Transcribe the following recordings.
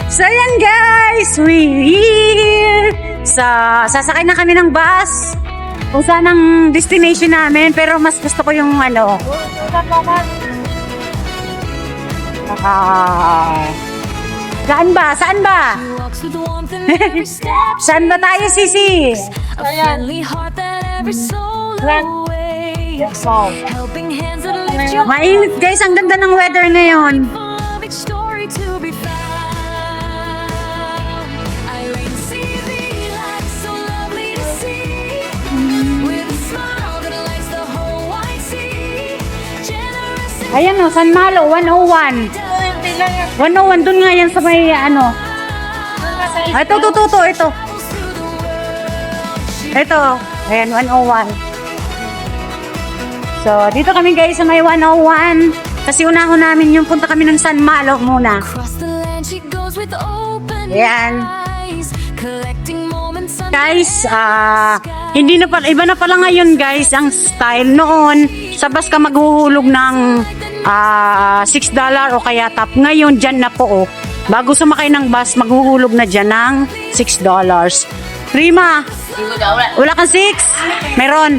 So yan guys, we here. Sasakay na kami ng bus. Kung saan ang destination namin, pero mas gusto ko yung ano. Saan ba? Saan ba? Saan ba tayo, Sisi? Mainit guys, ang ganda ng weather ngayon. Ayan o, San Malo, 101. 101, dun nga yan sa may ano. Ito. Ito, ayan, 101. So, dito kami guys sa may 101. Kasi unahon namin yung punta kami ng San Malo muna. Ayan. Guys, hindi na pala, iba na pala ngayon guys ang style noon. Sa bus ka maghuhulog ng $6 o kaya top. Ngayon dyan na po oh. Bago sumakay ng bus, maghuhulog na dyan ng $6. Prima, wala kang 6? Meron.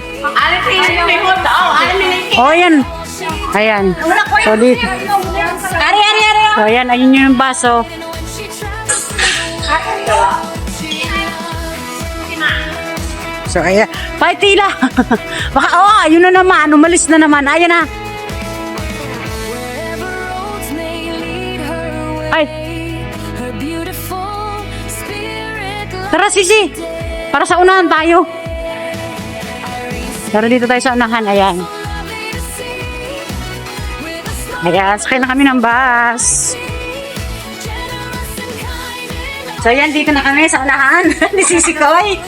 Oh, yan. Ayan. So, dito. So, ayan. Ayun yung bus oh. So, ayan. Paitila. Baka, ayun na naman. Umalis na naman. Ayan na. Ay. Tara, Sisi. Para sa unahan tayo. Tara dito tayo sa unahan. Ayan. Ayan. Sakay na kami ng bus. So, ayan. Dito na kami sa unahan. Ni Sisi Koy.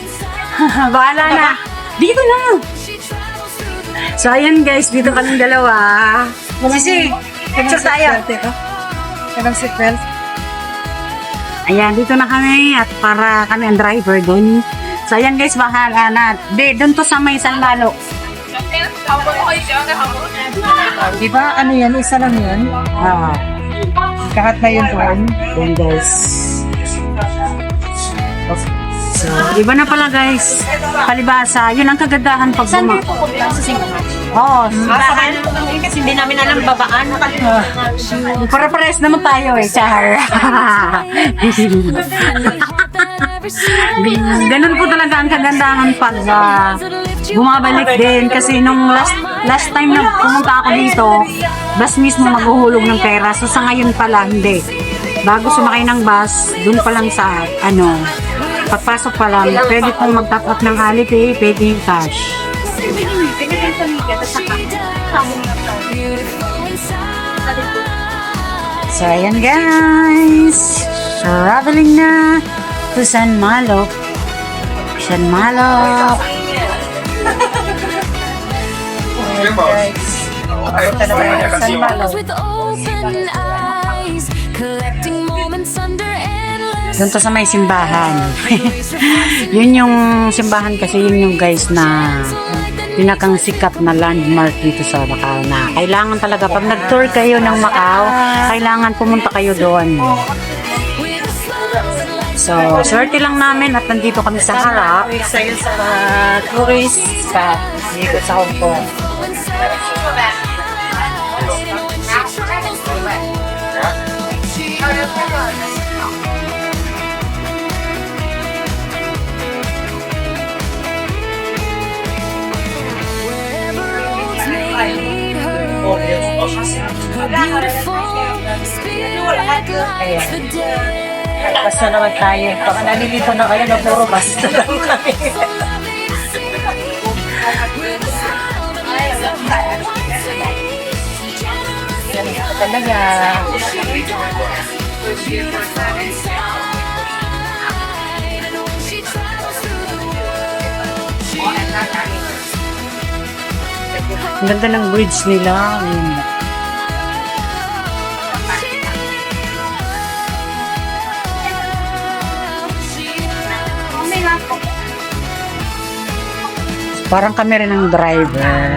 Bahala na. Dito na. So, ayan guys. Dito kaming dalawa. Sisi, picture tayo. Anong sequence? Ayan, dito na kami at para kami ang driver doon. So, ayan guys, bahala na. Doon to sa may San Malo. Diba, ano yan? Isa lang yun? Kahat na yun doon. Ayan guys. So, iba na pala guys. Palibasa, yun ang kagandahan pag Saan dito po sa Singapore? Oo, Babaan kasi hindi namin alam babaan. para-pares naman tayo eh, char. Ganun po talaga ang kagandahan pag bumabalik din. Kasi nung last time na pumunta ako dito, bus mismo maghuhulog ng pera. So sa ngayon pala, hindi. Bago sumakay ng bus, dun pa lang sa ano, pagpasok pa lang, pwede pong mag-top up ng Alipay, pwede yung cash. So, ayan guys. Traveling na to San Malo. San Malo. San Malo. Doon to sa may simbahan. Yun yung simbahan kasi yun yung guys na pinakang sikat na landmark dito sa Macau na kailangan talaga pag nag-tour kayo ng Macau, kailangan pumunta kayo doon. So, swerte lang namin at nandito kami sa harap. Excited sa mga tourist ka dito sa Hong Kong. Basta naman tayo. Baka nalilito na kayo na puro basta lang kami. Talaga. Ang ganda ng bridge nila. Parang kami rin ang driver.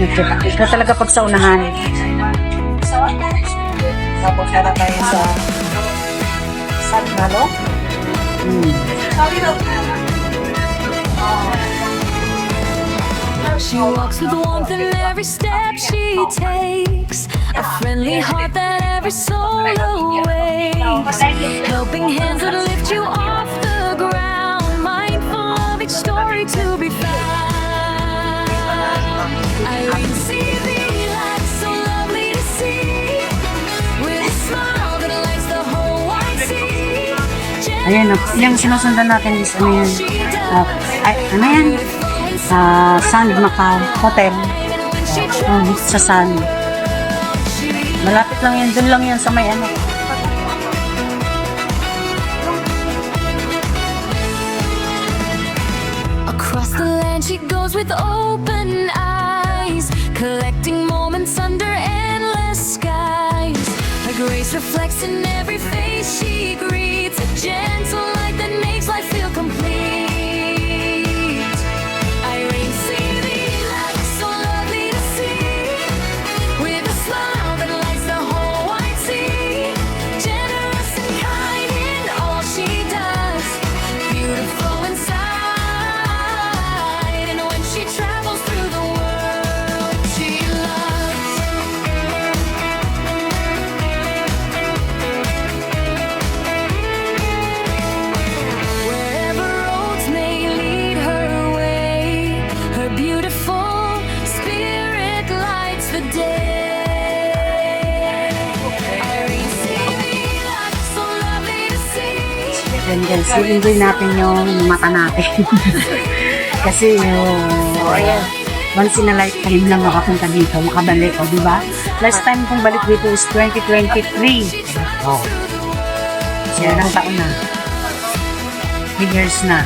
Ito talaga pag sa unahan. Tapos na tayo sa Ano? She walks with warmth in every step she takes. A friendly heart that every soul awakes. Helping hands that lift you off the ground. Mindful of each story to be found. Irene CV, lights so lovely to see. With a smile that lights the whole wide sea. Ayan, yung sinusundan natin is ano yan? Ano yan? Sand Macau Hotel. Sa Sand. Malapit lang yan. Doon lang yan sa may ano. Across the land she goes with open eyes, collecting moments under endless skies. Her grace reflects in every face she greets, a gentle light that makes life feel complete. Irene CV, light so lovely to see, with a smile that lights the whole wide sea. Generous and kind in all she does, beautiful inside, and when she travels through the world she loves. Wherever roads may lead her way, her beautiful spirit lights the day. Irene CV, lights so lovely to see. Then guys, i-enjoy natin yung mata natin. Kasi once in a lifetime lang makapunta dito, makabalik, o diba? Last time kong balik dito is 2023. Oh. Siya ng taon na. 3 years na.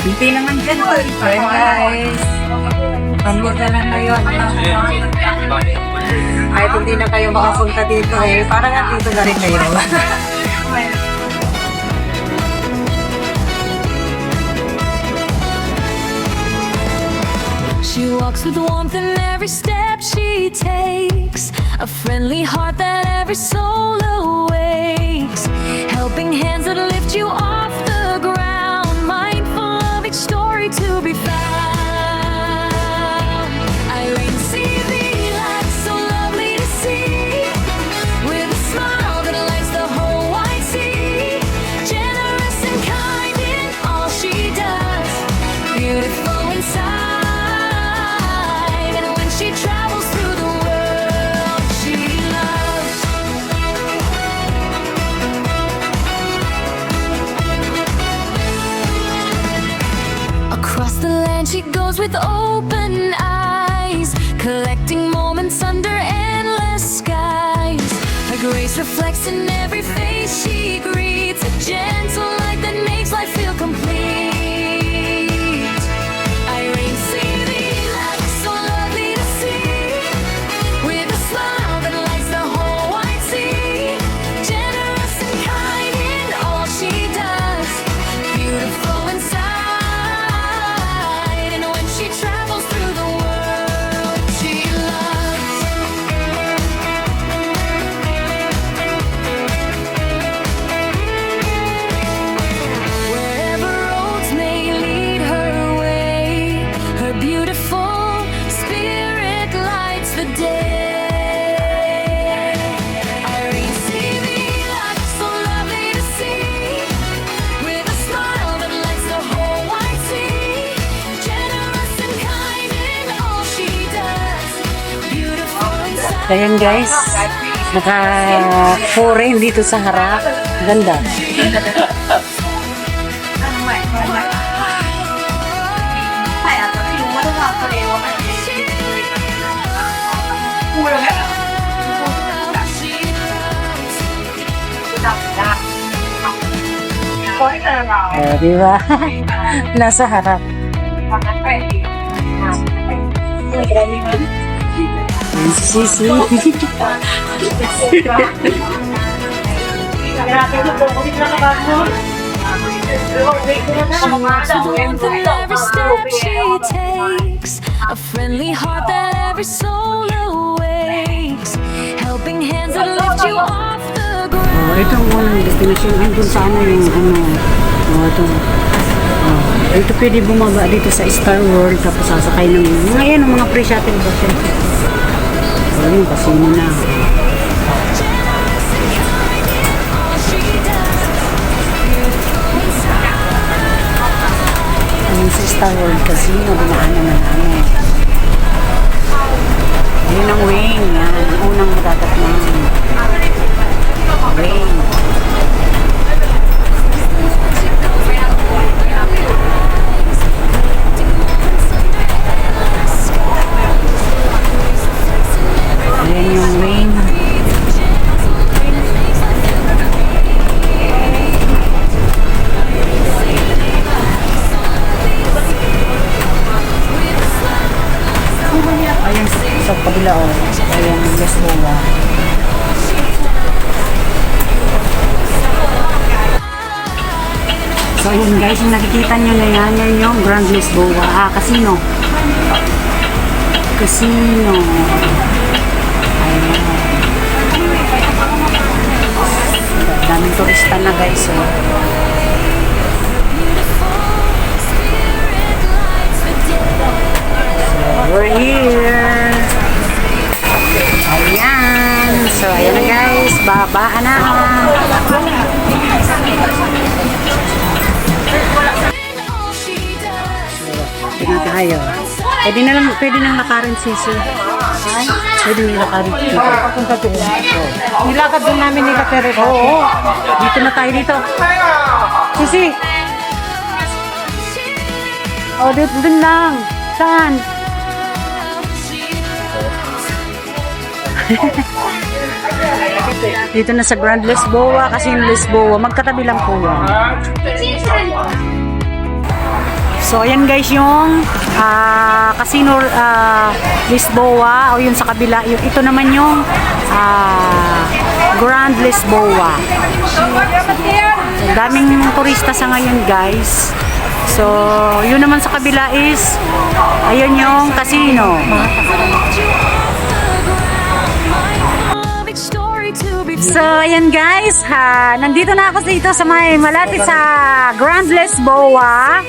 Hindi naman dyan. Hi guys! Pamunta lang ngayon. Kahit hindi na kayo makapunta dito eh, parang dito na rin kayo. She walks with warmth in every step she takes, a friendly heart that every soul awakes. Helping hands that lift you off the ground, mindful of each story to be found. Irene CV, lights so lovely to see, with a smile that lights the whole wide sea. Generous and kind in all she does, beautiful inside, and when she travels through the world she loves. Across the land she goes with open eyes, collecting moments under endless skies. Her grace reflects in every face she greets, a gentle light that makes life feel complete. Irene CV, light so lovely to see, with a smile that lights the whole wide sea. Generous and kind in all she does, beautiful inside, and when she travels through the world she loves. Wherever roads may lead her way, her beautiful spirit lights the day. Irene CV, lights so lovely to see, with a smile that lights the whole wide sea. Generous and kind in all she does, beautiful inside. Ayan guys, naka-foreign dito sa harap. Ganda. Di ba? Nasa harap. Sisi. Warmth in every step she takes, a friendly heart that every soul awakes, helping hands that lift you off the ground. Ito ang unang destination. Andun sa ano yung ito. Ito pwede bumaba dito sa Star World tapos sasakay ng mga yan, mga free shuttle bus. Ayun, casino na. Ayun sa Star World Casino, dinaanan na namin. Ayun ang wing, yan. Ang unang matatatnan. Wing. Ayan yung wing. Ayan sa kabila o. Ayan yung Lisboa. So ayun guys, yung nakikita nyo na yan, yan yung Grand Lisboa. Casino. Casino. Ayan. Daming turista na guys. Oh. So we're here. Ayan. So ayan na guys. Babaan na. Tingnan tayo. Pwede nang lakarin sisi. Pwede nang lakarin dito. Papunta doon. Nilakad doon namin nila pero Oo. Dito na tayo dito. Sisi. Oh, dun lang. Saan? Dito na sa Grand Lisboa kasi yung Lisboa. Magkatabi lang po yan. So, ayan guys yung Casino Lisboa o yung sa kabila. Yung, ito naman yung Grand Lisboa. So, daming turista sa ngayon guys. So, yun naman sa kabila is ayun yung casino. So, ayan guys, nandito na ako dito sa may malapit sa Grand Lisboa.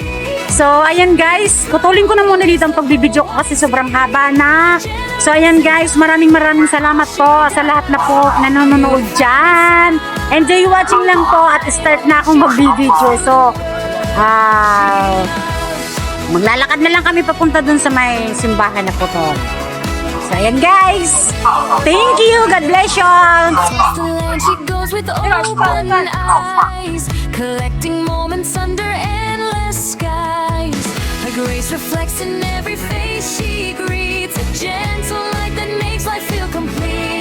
So, ayan guys, putulin ko na muna dito ang pagbibidyo ko kasi sobrang haba na. So, ayan guys, maraming salamat po sa lahat na po nanonood dyan. Enjoy watching lang po at start na akong magbibidyo. So, maglalakad na lang kami papunta dun sa may simbahan na po to. So, ayan guys. Thank you. God bless you all. And she goes with open eyes, collecting moments under endless skies. Her grace reflects in every face she greets, a gentle light that makes life feel complete.